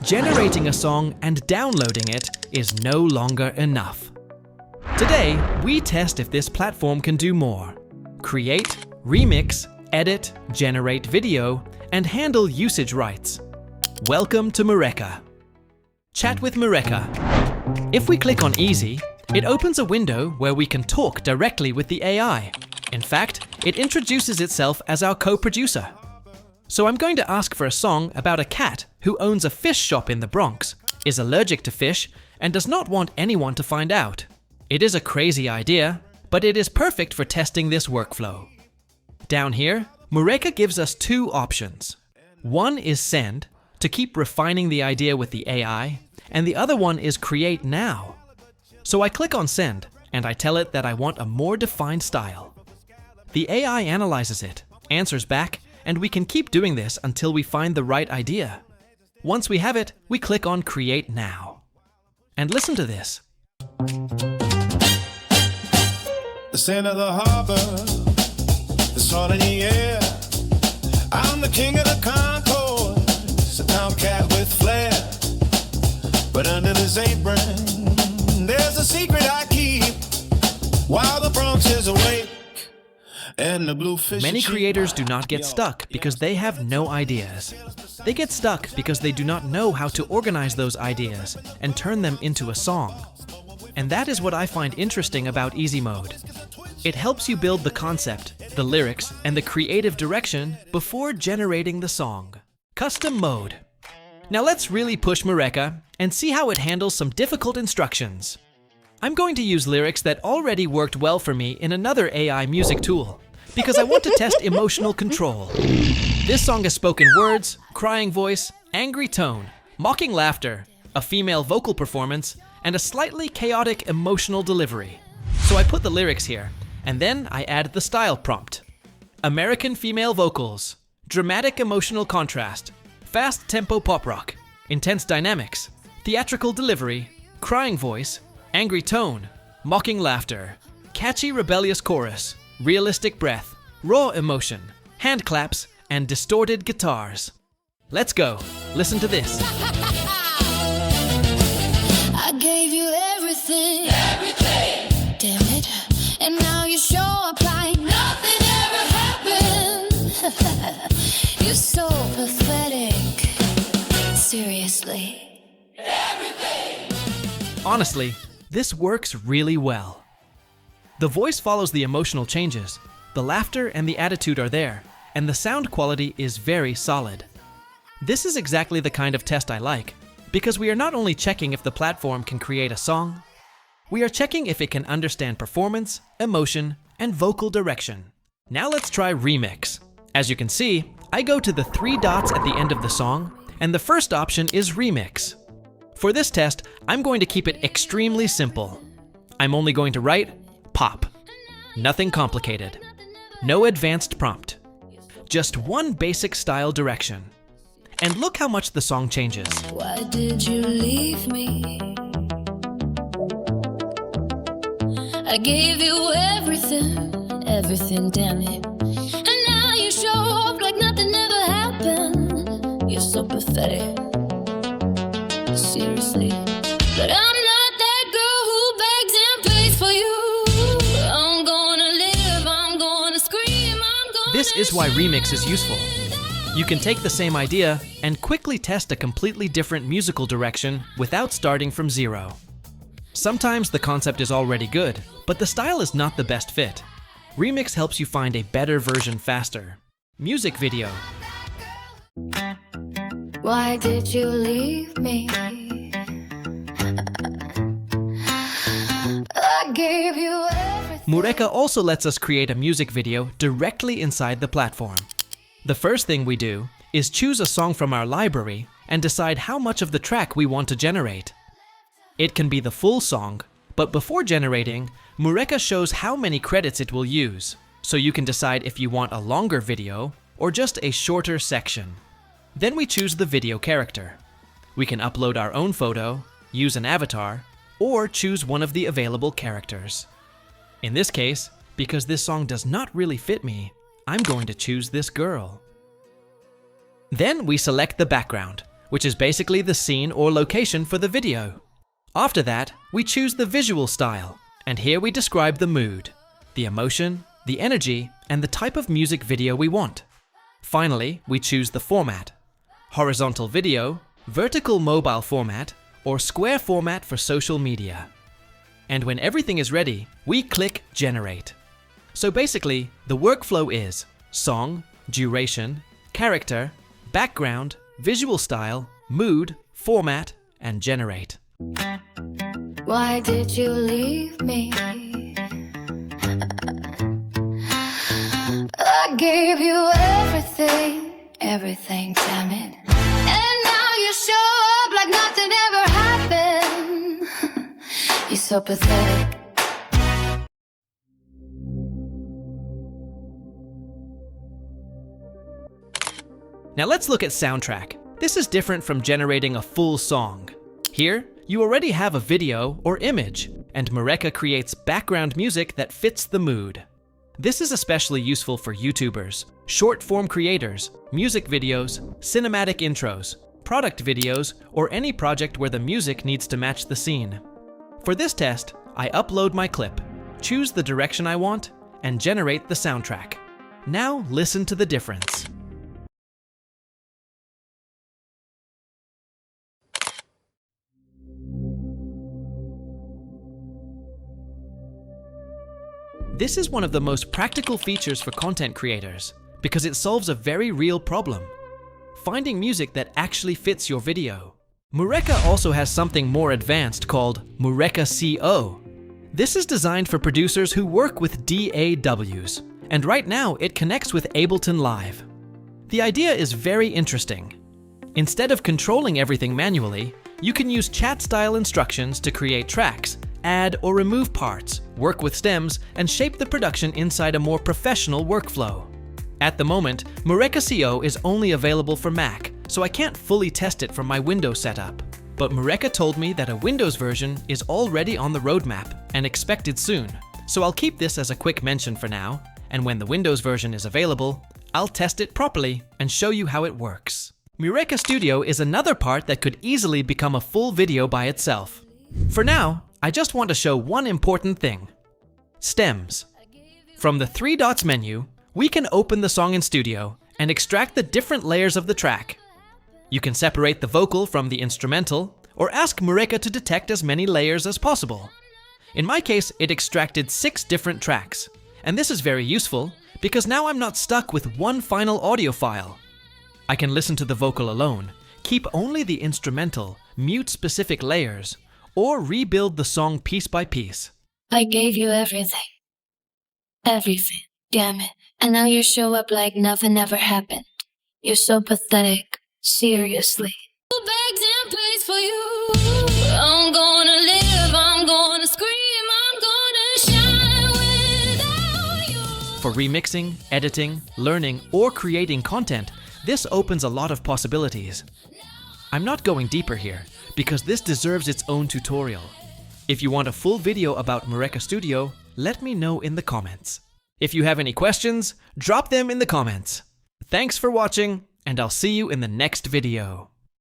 generating a song and downloading it is no longer enough. Today, we test if this platform can do more. Create, remix, edit, generate video, and handle usage rights. Welcome to Mureka. Chat with Mureka. If we click on Easy, it opens a window where we can talk directly with the AI. In fact, it introduces itself as our co-producer. So I'm going to ask for a song about a cat who owns a fish shop in the Bronx, is allergic to fish, and does not want anyone to find out. It is a crazy idea, but it is perfect for testing this workflow. Down here, Mureka gives us two options. One is Send, to keep refining the idea with the AI, and the other one is Create Now. So I click on Send, and I tell it that I want a more defined style. The AI analyzes it, answers back, and we can keep doing this until we find the right idea. Once we have it, we click on Create Now. And listen to this. The scent of the harbor, the salt in the air. I'm the king of the concourse, a tomcat with flair. But under this apron, there's a secret I keep while the Bronx is awake. And the bluefish. Many creators do not get stuck because they have no ideas. They get stuck because they do not know how to organize those ideas and turn them into a song. And that is what I find interesting about Easy Mode. It helps you build the concept, the lyrics, and the creative direction before generating the song. Custom Mode. Now let's really push Mureka and see how it handles some difficult instructions. I'm going to use lyrics that already worked well for me in another AI music tool, because I want to test emotional control. This song has spoken words, crying voice, angry tone, mocking laughter, a female vocal performance, and a slightly chaotic emotional delivery. So I put the lyrics here, and then I add the style prompt. American female vocals, dramatic emotional contrast, fast tempo pop rock, intense dynamics, theatrical delivery, crying voice, angry tone, mocking laughter, catchy rebellious chorus, realistic breath, raw emotion, hand claps, and distorted guitars. Let's go. Listen to this. I gave you everything. Damn it. And now you show up like nothing ever happened. You're so pathetic. Seriously. Honestly, this works really well. The voice follows the emotional changes, the laughter and the attitude are there, and the sound quality is very solid. This is exactly the kind of test I like, because we are not only checking if the platform can create a song, we are checking if it can understand performance, emotion, and vocal direction. Now let's try Remix. As you can see, I go to the three dots at the end of the song, and the first option is Remix. For this test, I'm going to keep it extremely simple. I'm only going to write pop. Nothing complicated. No advanced prompt. Just one basic style direction. And look how much the song changes. Why did you leave me? I gave you everything, damn it. And now you show up like nothing ever happened. You're so pathetic. Seriously. But I'm not that girl who begs and pleads for you. I'm gonna live, I'm gonna scream, I'm gonna. This is why Remix is useful. You can take the same idea and quickly test a completely different musical direction without starting from zero. Sometimes the concept is already good, but the style is not the best fit. Remix helps you find a better version faster. Music video. Why did you leave me? I gave you everything. Mureka also lets us create a music video directly inside the platform. The first thing we do is choose a song from our library and decide how much of the track we want to generate. It can be the full song, but before generating, Mureka shows how many credits it will use, so you can decide if you want a longer video or just a shorter section. Then we choose the video character. We can upload our own photo, use an avatar, or choose one of the available characters. In this case, because this song does not really fit me, I'm going to choose this girl. Then we select the background, which is basically the scene or location for the video. After that, we choose the visual style, and here we describe the mood, the emotion, the energy, and the type of music video we want. Finally, we choose the format: horizontal video, vertical mobile format, or square format for social media. And when everything is ready, we click Generate. So basically, the workflow is song, duration, character, background, visual style, mood, format, and generate. Why did you leave me? I gave you everything, everything, damn it. And now you show up like nothing ever happened. You're so pathetic. Now let's look at soundtrack. This is different from generating a full song. Here, you already have a video or image, and Mureka creates background music that fits the mood. This is especially useful for YouTubers, short-form creators, music videos, cinematic intros, product videos, or any project where the music needs to match the scene. For this test, I upload my clip, choose the direction I want, and generate the soundtrack. Now listen to the difference. This is one of the most practical features for content creators because it solves a very real problem: finding music that actually fits your video. Mureka also has something more advanced called Mureka Co. This is designed for producers who work with DAWs, and right now it connects with Ableton Live. The idea is very interesting. Instead of controlling everything manually, you can use chat-style instructions to create tracks, add or remove parts, work with stems, and shape the production inside a more professional workflow. At the moment, Mureka Co is only available for Mac, so I can't fully test it from my Windows setup. But Mureka told me that a Windows version is already on the roadmap and expected soon, so I'll keep this as a quick mention for now, and when the Windows version is available, I'll test it properly and show you how it works. Mureka Studio is another part that could easily become a full video by itself. For now, I just want to show one important thing: stems. From the 3 dots menu, we can open the song in Studio and extract the different layers of the track. You can separate the vocal from the instrumental, or ask Mureka to detect as many layers as possible. In my case, it extracted 6 different tracks, and this is very useful because now I'm not stuck with one final audio file. I can listen to the vocal alone, keep only the instrumental, mute specific layers, or rebuild the song piece by piece. I gave you everything. Everything, damn it. And now you show up like nothing ever happened. You're so pathetic. Seriously. Bags and plays for you. I'm gonna live, I'm gonna scream, I'm gonna shine without you. For remixing, editing, learning, or creating content, this opens a lot of possibilities. I'm not going deeper here, because this deserves its own tutorial. If you want a full video about Mureka Studio, let me know in the comments. If you have any questions, drop them in the comments. Thanks for watching, and I'll see you in the next video.